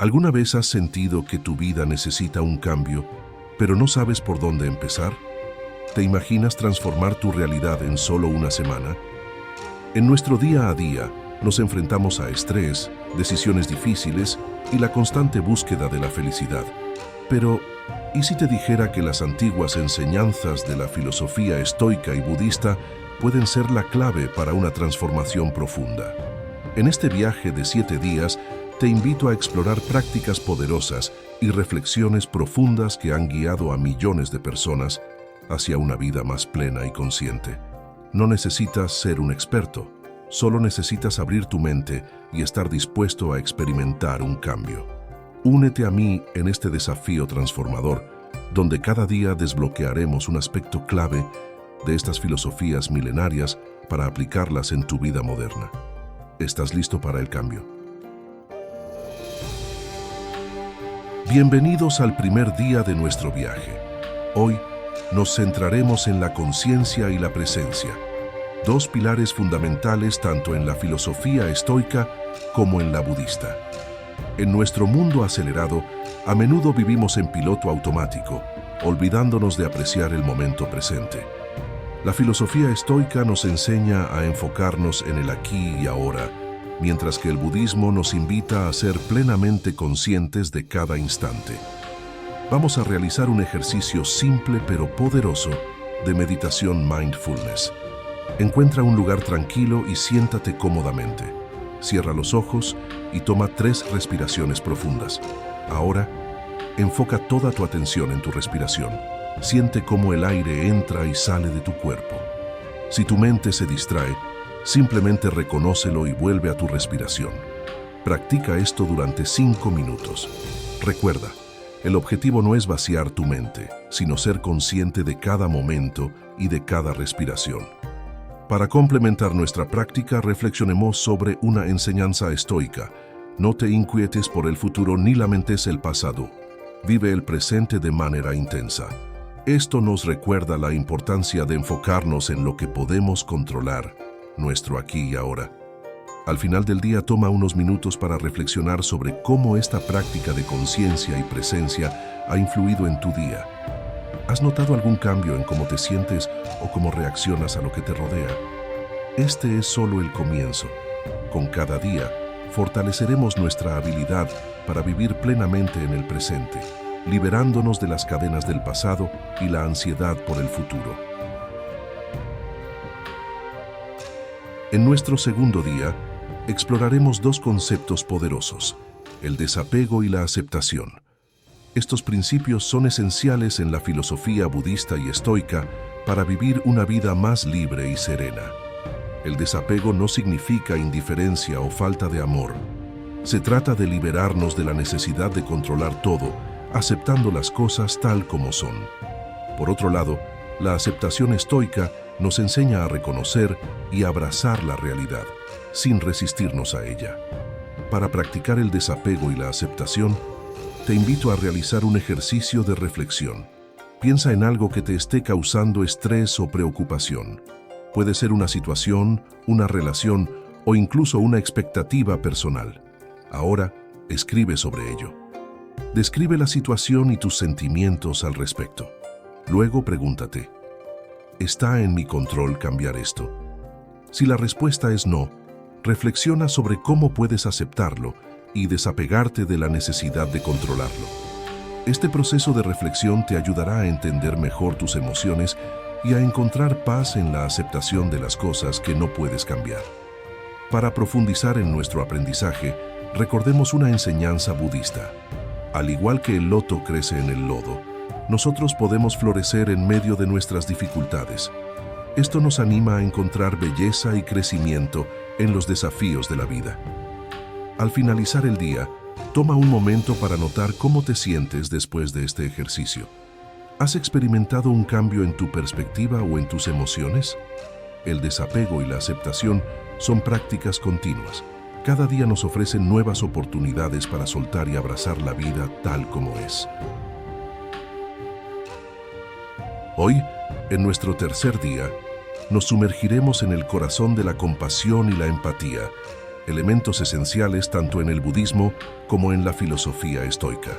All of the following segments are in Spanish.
¿Alguna vez has sentido que tu vida necesita un cambio, pero no sabes por dónde empezar? ¿Te imaginas transformar tu realidad en solo una semana? En nuestro día a día, nos enfrentamos a estrés, decisiones difíciles y la constante búsqueda de la felicidad. Pero, ¿y si te dijera que las antiguas enseñanzas de la filosofía estoica y budista pueden ser la clave para una transformación profunda? En este viaje de 7 días, te invito a explorar prácticas poderosas y reflexiones profundas que han guiado a millones de personas hacia una vida más plena y consciente. No necesitas ser un experto, solo necesitas abrir tu mente y estar dispuesto a experimentar un cambio. Únete a mí en este desafío transformador, donde cada día desbloquearemos un aspecto clave de estas filosofías milenarias para aplicarlas en tu vida moderna. ¿Estás listo para el cambio? Bienvenidos al primer día de nuestro viaje. Hoy nos centraremos en la conciencia y la presencia, dos pilares fundamentales tanto en la filosofía estoica como en la budista. En nuestro mundo acelerado, a menudo vivimos en piloto automático, olvidándonos de apreciar el momento presente. La filosofía estoica nos enseña a enfocarnos en el aquí y ahora, mientras que el budismo nos invita a ser plenamente conscientes de cada instante. Vamos a realizar un ejercicio simple pero poderoso de meditación mindfulness. Encuentra un lugar tranquilo y siéntate cómodamente. Cierra los ojos y toma 3 respiraciones profundas. Ahora, enfoca toda tu atención en tu respiración. Siente cómo el aire entra y sale de tu cuerpo. Si tu mente se distrae, simplemente reconócelo y vuelve a tu respiración. Practica esto durante 5 minutos. Recuerda, el objetivo no es vaciar tu mente, sino ser consciente de cada momento y de cada respiración. Para complementar nuestra práctica, reflexionemos sobre una enseñanza estoica. No te inquietes por el futuro ni lamentes el pasado. Vive el presente de manera intensa. Esto nos recuerda la importancia de enfocarnos en lo que podemos controlar, nuestro aquí y ahora. Al final del día, toma unos minutos para reflexionar sobre cómo esta práctica de conciencia y presencia ha influido en tu día. ¿Has notado algún cambio en cómo te sientes o cómo reaccionas a lo que te rodea? Este es solo el comienzo. Con cada día, fortaleceremos nuestra habilidad para vivir plenamente en el presente, liberándonos de las cadenas del pasado y la ansiedad por el futuro. En nuestro segundo día, exploraremos 2 conceptos poderosos, el desapego y la aceptación. Estos principios son esenciales en la filosofía budista y estoica para vivir una vida más libre y serena. El desapego no significa indiferencia o falta de amor. Se trata de liberarnos de la necesidad de controlar todo, aceptando las cosas tal como son. Por otro lado, la aceptación estoica nos enseña a reconocer y abrazar la realidad, sin resistirnos a ella. Para practicar el desapego y la aceptación, te invito a realizar un ejercicio de reflexión. Piensa en algo que te esté causando estrés o preocupación. Puede ser una situación, una relación o incluso una expectativa personal. Ahora, escribe sobre ello. Describe la situación y tus sentimientos al respecto. Luego pregúntate, ¿está en mi control cambiar esto? Si la respuesta es no, reflexiona sobre cómo puedes aceptarlo y desapegarte de la necesidad de controlarlo. Este proceso de reflexión te ayudará a entender mejor tus emociones y a encontrar paz en la aceptación de las cosas que no puedes cambiar. Para profundizar en nuestro aprendizaje, recordemos una enseñanza budista. Al igual que el loto crece en el lodo, nosotros podemos florecer en medio de nuestras dificultades. Esto nos anima a encontrar belleza y crecimiento en los desafíos de la vida. Al finalizar el día, toma un momento para notar cómo te sientes después de este ejercicio. ¿Has experimentado un cambio en tu perspectiva o en tus emociones? El desapego y la aceptación son prácticas continuas. Cada día nos ofrecen nuevas oportunidades para soltar y abrazar la vida tal como es. Hoy, en nuestro tercer día, nos sumergiremos en el corazón de la compasión y la empatía, elementos esenciales tanto en el budismo como en la filosofía estoica.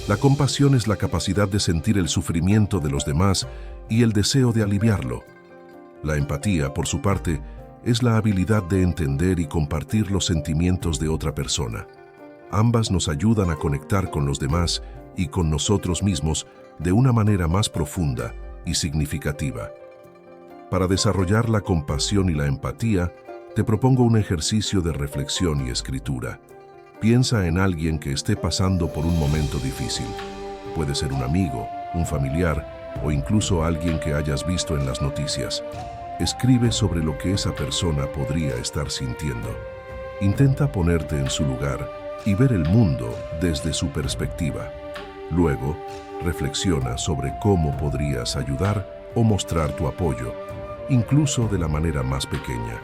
La compasión es la capacidad de sentir el sufrimiento de los demás y el deseo de aliviarlo. La empatía, por su parte, es la habilidad de entender y compartir los sentimientos de otra persona. Ambas nos ayudan a conectar con los demás y con nosotros mismos de una manera más profunda y significativa. Para desarrollar la compasión y la empatía, te propongo un ejercicio de reflexión y escritura. Piensa en alguien que esté pasando por un momento difícil. Puede ser un amigo, un familiar o incluso alguien que hayas visto en las noticias. Escribe sobre lo que esa persona podría estar sintiendo. Intenta ponerte en su lugar y ver el mundo desde su perspectiva. Luego, reflexiona sobre cómo podrías ayudar o mostrar tu apoyo, incluso de la manera más pequeña.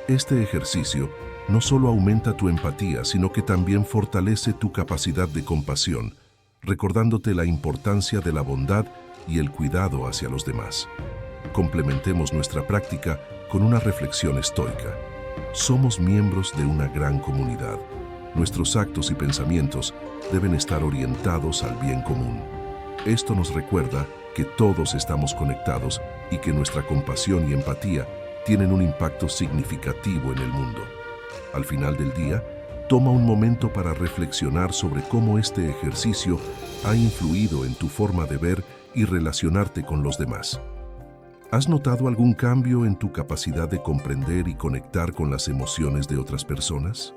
Este ejercicio no solo aumenta tu empatía, sino que también fortalece tu capacidad de compasión, recordándote la importancia de la bondad y el cuidado hacia los demás. Complementemos nuestra práctica con una reflexión estoica. Somos miembros de una gran comunidad. Nuestros actos y pensamientos deben estar orientados al bien común. Esto nos recuerda que todos estamos conectados y que nuestra compasión y empatía tienen un impacto significativo en el mundo. Al final del día, toma un momento para reflexionar sobre cómo este ejercicio ha influido en tu forma de ver y relacionarte con los demás. ¿Has notado algún cambio en tu capacidad de comprender y conectar con las emociones de otras personas?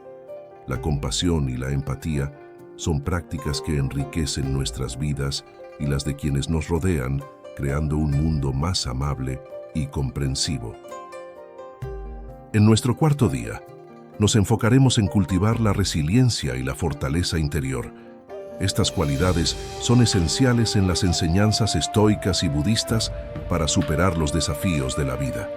La compasión y la empatía son prácticas que enriquecen nuestras vidas y las de quienes nos rodean, creando un mundo más amable y comprensivo. En nuestro cuarto día, nos enfocaremos en cultivar la resiliencia y la fortaleza interior. Estas cualidades son esenciales en las enseñanzas estoicas y budistas para superar los desafíos de la vida.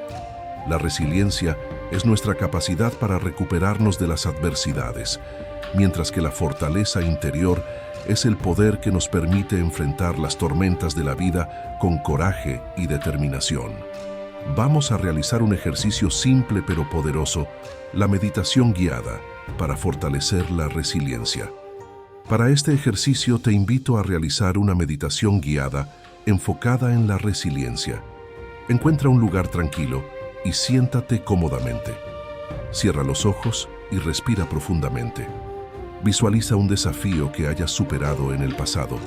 La resiliencia es nuestra capacidad para recuperarnos de las adversidades, mientras que la fortaleza interior es el poder que nos permite enfrentar las tormentas de la vida con coraje y determinación. Vamos a realizar un ejercicio simple pero poderoso, la meditación guiada, para fortalecer la resiliencia. Para este ejercicio te invito a realizar una meditación guiada enfocada en la resiliencia. Encuentra un lugar tranquilo y siéntate cómodamente. Cierra los ojos y respira profundamente. Visualiza un desafío que hayas superado en el pasado.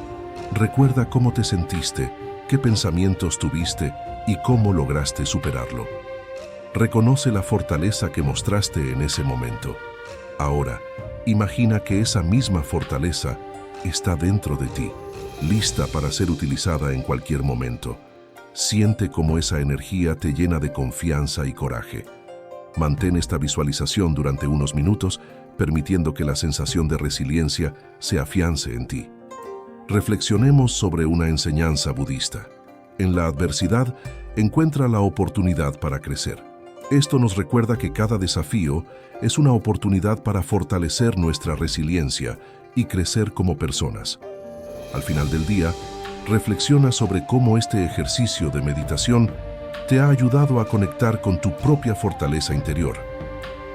Recuerda cómo te sentiste, qué pensamientos tuviste y cómo lograste superarlo. Reconoce la fortaleza que mostraste en ese momento. Ahora, imagina que esa misma fortaleza está dentro de ti, lista para ser utilizada en cualquier momento. Siente cómo esa energía te llena de confianza y coraje. Mantén esta visualización durante unos minutos, permitiendo que la sensación de resiliencia se afiance en ti. Reflexionemos sobre una enseñanza budista. En la adversidad, encuentra la oportunidad para crecer. Esto nos recuerda que cada desafío es una oportunidad para fortalecer nuestra resiliencia y crecer como personas. Al final del día, reflexiona sobre cómo este ejercicio de meditación te ha ayudado a conectar con tu propia fortaleza interior.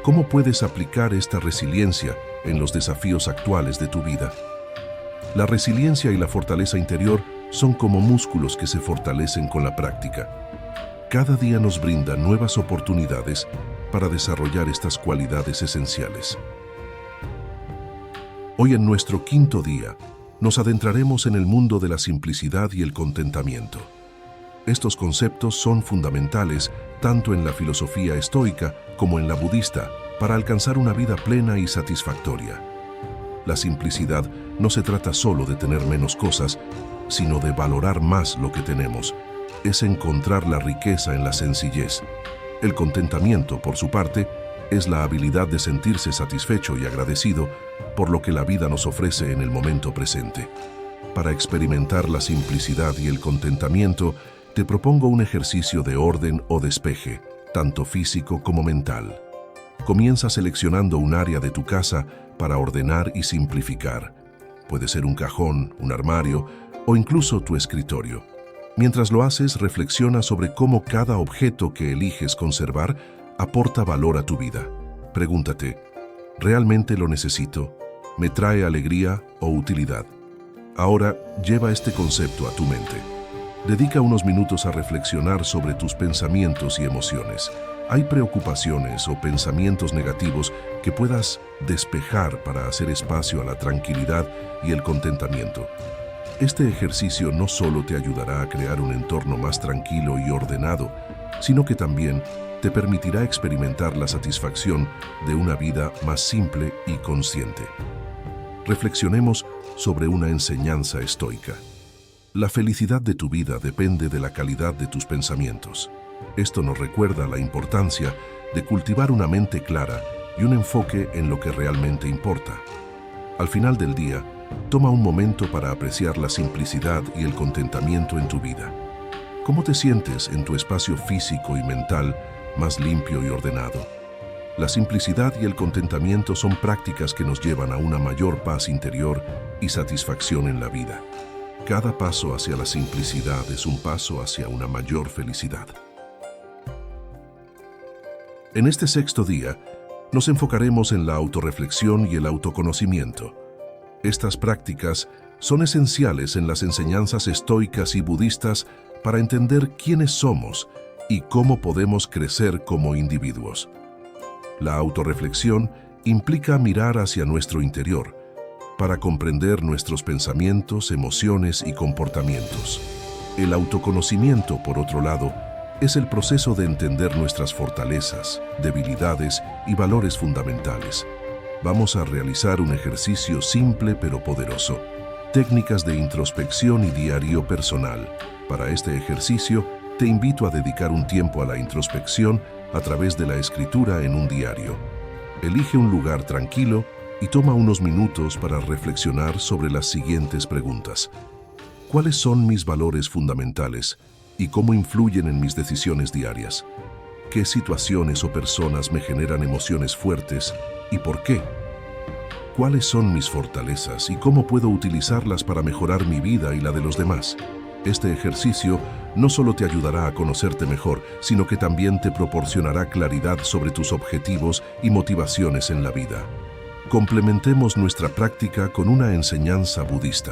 ¿Cómo puedes aplicar esta resiliencia en los desafíos actuales de tu vida? La resiliencia y la fortaleza interior son como músculos que se fortalecen con la práctica. Cada día nos brinda nuevas oportunidades para desarrollar estas cualidades esenciales. Hoy, en nuestro quinto día, nos adentraremos en el mundo de la simplicidad y el contentamiento. Estos conceptos son fundamentales tanto en la filosofía estoica como en la budista para alcanzar una vida plena y satisfactoria. La simplicidad no se trata solo de tener menos cosas, sino de valorar más lo que tenemos. Es encontrar la riqueza en la sencillez. El contentamiento, por su parte, es la habilidad de sentirse satisfecho y agradecido por lo que la vida nos ofrece en el momento presente. Para experimentar la simplicidad y el contentamiento, te propongo un ejercicio de orden o despeje, tanto físico como mental. Comienza seleccionando un área de tu casa para ordenar y simplificar. Puede ser un cajón, un armario o incluso tu escritorio. Mientras lo haces, reflexiona sobre cómo cada objeto que eliges conservar aporta valor a tu vida. Pregúntate, ¿realmente lo necesito? ¿Me trae alegría o utilidad? Ahora, lleva este concepto a tu mente. Dedica unos minutos a reflexionar sobre tus pensamientos y emociones. ¿Hay preocupaciones o pensamientos negativos que puedas despejar para hacer espacio a la tranquilidad y el contentamiento? Este ejercicio no solo te ayudará a crear un entorno más tranquilo y ordenado, sino que también te permitirá experimentar la satisfacción de una vida más simple y consciente. Reflexionemos sobre una enseñanza estoica. La felicidad de tu vida depende de la calidad de tus pensamientos. Esto nos recuerda la importancia de cultivar una mente clara y un enfoque en lo que realmente importa. Al final del día, toma un momento para apreciar la simplicidad y el contentamiento en tu vida. ¿Cómo te sientes en tu espacio físico y mental más limpio y ordenado? La simplicidad y el contentamiento son prácticas que nos llevan a una mayor paz interior y satisfacción en la vida. Cada paso hacia la simplicidad es un paso hacia una mayor felicidad. En este sexto día, nos enfocaremos en la autorreflexión y el autoconocimiento. Estas prácticas son esenciales en las enseñanzas estoicas y budistas para entender quiénes somos y cómo podemos crecer como individuos. La autorreflexión implica mirar hacia nuestro interior, para comprender nuestros pensamientos, emociones y comportamientos. El autoconocimiento, por otro lado, es el proceso de entender nuestras fortalezas, debilidades y valores fundamentales. Vamos a realizar un ejercicio simple pero poderoso. Técnicas de introspección y diario personal. Para este ejercicio, te invito a dedicar un tiempo a la introspección a través de la escritura en un diario. Elige un lugar tranquilo y toma unos minutos para reflexionar sobre las siguientes preguntas. ¿Cuáles son mis valores fundamentales y cómo influyen en mis decisiones diarias? ¿Qué situaciones o personas me generan emociones fuertes y por qué? ¿Cuáles son mis fortalezas y cómo puedo utilizarlas para mejorar mi vida y la de los demás? Este ejercicio no solo te ayudará a conocerte mejor, sino que también te proporcionará claridad sobre tus objetivos y motivaciones en la vida. Complementemos nuestra práctica con una enseñanza budista.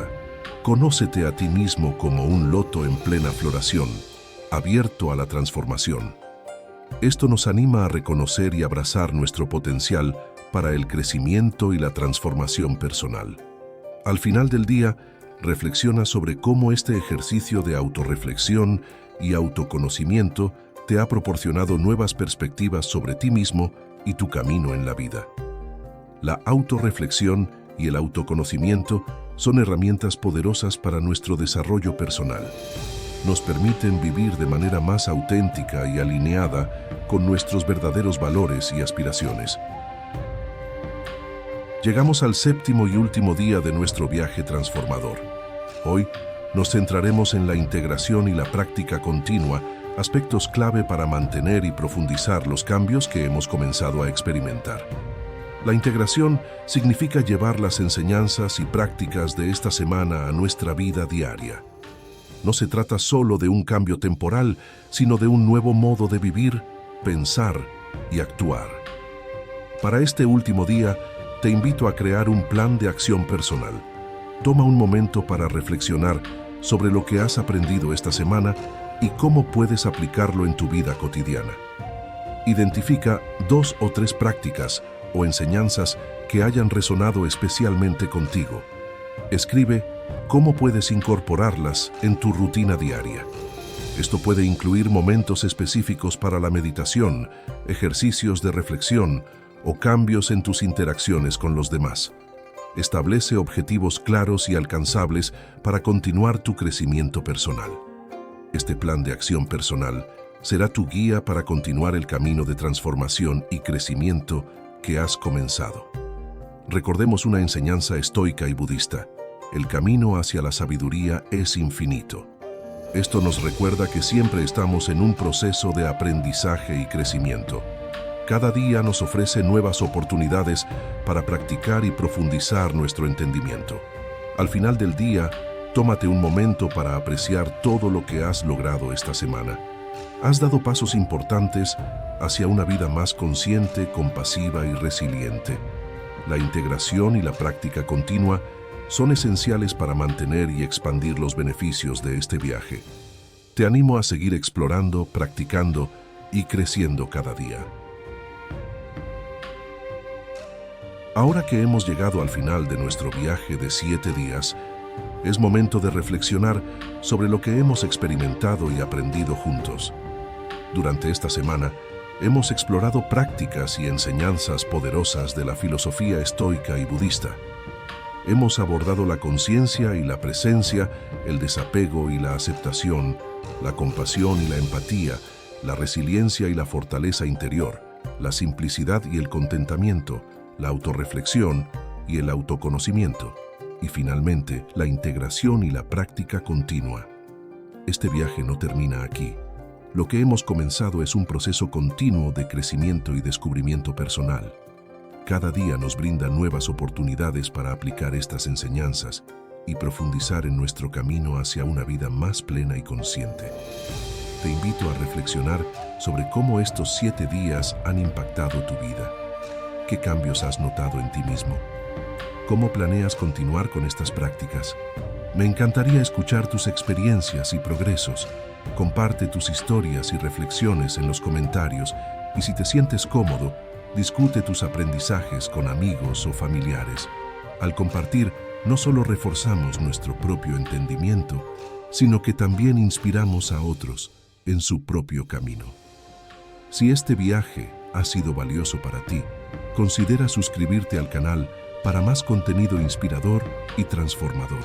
Conócete a ti mismo como un loto en plena floración, abierto a la transformación. Esto nos anima a reconocer y abrazar nuestro potencial para el crecimiento y la transformación personal. Al final del día, reflexiona sobre cómo este ejercicio de autorreflexión y autoconocimiento te ha proporcionado nuevas perspectivas sobre ti mismo y tu camino en la vida. La autorreflexión y el autoconocimiento son herramientas poderosas para nuestro desarrollo personal. Nos permiten vivir de manera más auténtica y alineada con nuestros verdaderos valores y aspiraciones. Llegamos al séptimo y último día de nuestro viaje transformador. Hoy nos centraremos en la integración y la práctica continua, aspectos clave para mantener y profundizar los cambios que hemos comenzado a experimentar. La integración significa llevar las enseñanzas y prácticas de esta semana a nuestra vida diaria. No se trata solo de un cambio temporal, sino de un nuevo modo de vivir, pensar y actuar. Para este último día, te invito a crear un plan de acción personal. Toma un momento para reflexionar sobre lo que has aprendido esta semana y cómo puedes aplicarlo en tu vida cotidiana. Identifica 2 o 3 prácticas o enseñanzas que hayan resonado especialmente contigo. Escribe cómo puedes incorporarlas en tu rutina diaria. Esto puede incluir momentos específicos para la meditación, ejercicios de reflexión o cambios en tus interacciones con los demás. Establece objetivos claros y alcanzables para continuar tu crecimiento personal. Este plan de acción personal será tu guía para continuar el camino de transformación y crecimiento que has comenzado. Recordemos una enseñanza estoica y budista. El camino hacia la sabiduría es infinito. Esto nos recuerda que siempre estamos en un proceso de aprendizaje y crecimiento. Cada día nos ofrece nuevas oportunidades para practicar y profundizar nuestro entendimiento. Al final del día, tómate un momento para apreciar todo lo que has logrado esta semana. Has dado pasos importantes hacia una vida más consciente, compasiva y resiliente. La integración y la práctica continua son esenciales para mantener y expandir los beneficios de este viaje. Te animo a seguir explorando, practicando y creciendo cada día. Ahora que hemos llegado al final de nuestro viaje de 7 días, es momento de reflexionar sobre lo que hemos experimentado y aprendido juntos. Durante esta semana, hemos explorado prácticas y enseñanzas poderosas de la filosofía estoica y budista. Hemos abordado la conciencia y la presencia, el desapego y la aceptación, la compasión y la empatía, la resiliencia y la fortaleza interior, la simplicidad y el contentamiento, la autorreflexión y el autoconocimiento, y finalmente, la integración y la práctica continua. Este viaje no termina aquí. Lo que hemos comenzado es un proceso continuo de crecimiento y descubrimiento personal. Cada día nos brinda nuevas oportunidades para aplicar estas enseñanzas y profundizar en nuestro camino hacia una vida más plena y consciente. Te invito a reflexionar sobre cómo estos 7 días han impactado tu vida. ¿Qué cambios has notado en ti mismo? ¿Cómo planeas continuar con estas prácticas? Me encantaría escuchar tus experiencias y progresos. Comparte tus historias y reflexiones en los comentarios y si te sientes cómodo, discute tus aprendizajes con amigos o familiares. Al compartir, no solo reforzamos nuestro propio entendimiento, sino que también inspiramos a otros en su propio camino. Si este viaje ha sido valioso para ti, considera suscribirte al canal para más contenido inspirador y transformador.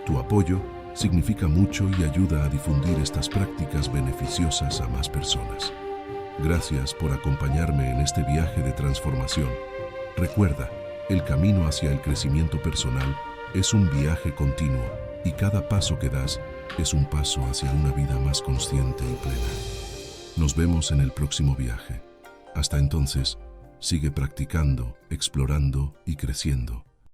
Tu apoyo significa mucho y ayuda a difundir estas prácticas beneficiosas a más personas. Gracias por acompañarme en este viaje de transformación. Recuerda, el camino hacia el crecimiento personal es un viaje continuo y cada paso que das es un paso hacia una vida más consciente y plena. Nos vemos en el próximo viaje. Hasta entonces, sigue practicando, explorando y creciendo.